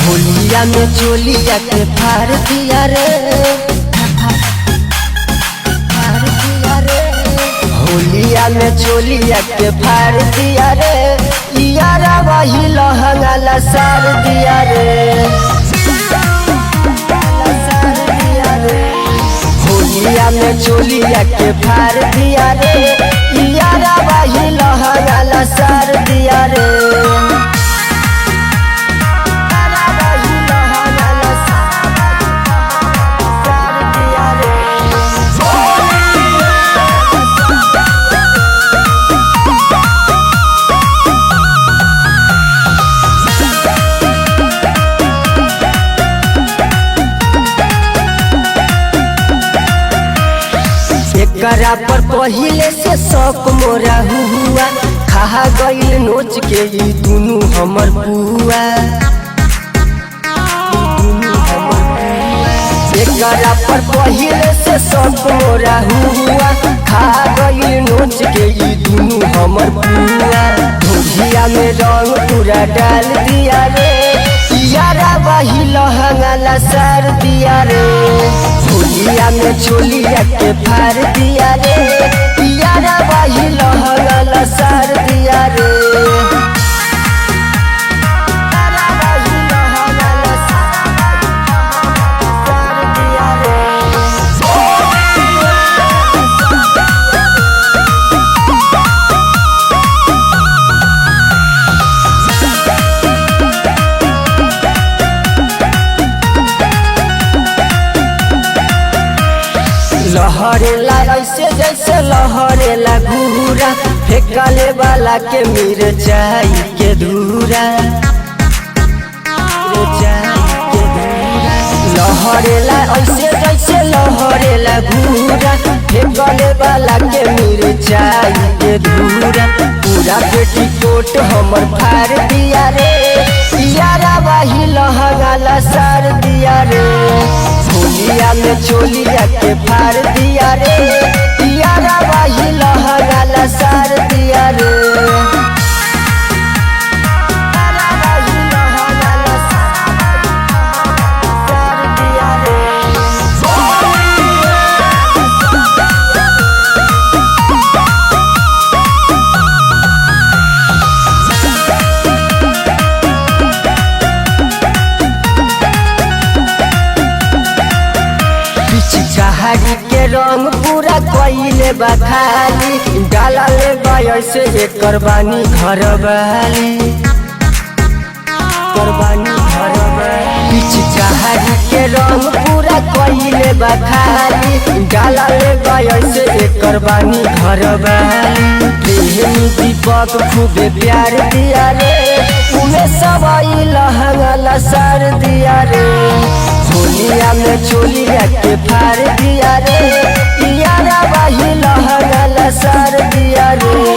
होलिया में चोलिया के फाड़ दिया रे, फाड़ दिया रे। होलिया में चोलिया के फाड़ दिया रे, यारा वही लहंगा लसार दिया रे, लसार दिया रे। होलिया में चोलिया के फाड़ दिया रे, यारा वही लहंगा लसार दिया रे। एकरा पर पहिले से शौक मोरा हुआ, खा गईल नोच के ई दुनू हमर बुआ। एकरा पर पहिले से शौक मोरा हुआ, खा गईल नोच के ई दुनू हमर बुआ। धोलिया में रंग पूरा डाल दिया रे, यारा वही लहंगा लसार दिया रे। होलिया में चोलिया के फाड़ दिया रे, यारा वही लहंगा लसार दिया रे। यारा वही लहंगा लसार दिया रे। लहरेला ऐसे जैसे लहरेला घूरा, फेंकले वाला के मिर्चाई के धूरा, लहरेला ऐसे जैसे लहरेला घूरा, फेंकले वाला के मिर्चाई के धूरा। पूरा पेटीकोट हमर फाड़ दिया रे, यारा वही लहंगा लसार दिया रे। होलिया में चोलिया के फाड़ दिया रे, यारा वही लहंगा लसार दिया रे। यारा वही लहंगा लसार दिया रे। पिचकारी के रंग पूरा कइले बा खाली, डालले बा से एकर बानी घर वाली, करबानी घर वाली। पिचकारी के रंग पूरा कइले बा खाली, डालले बा से एकर बानी घर वाली। प्रेमी दीपक खूबे प्यार दिया रे, उमे सवाई लहंगा लसार दिया रे। होलिया में चोलिया के फाड़ दिया रे, यारा वही लहंगा लसार दिया रे।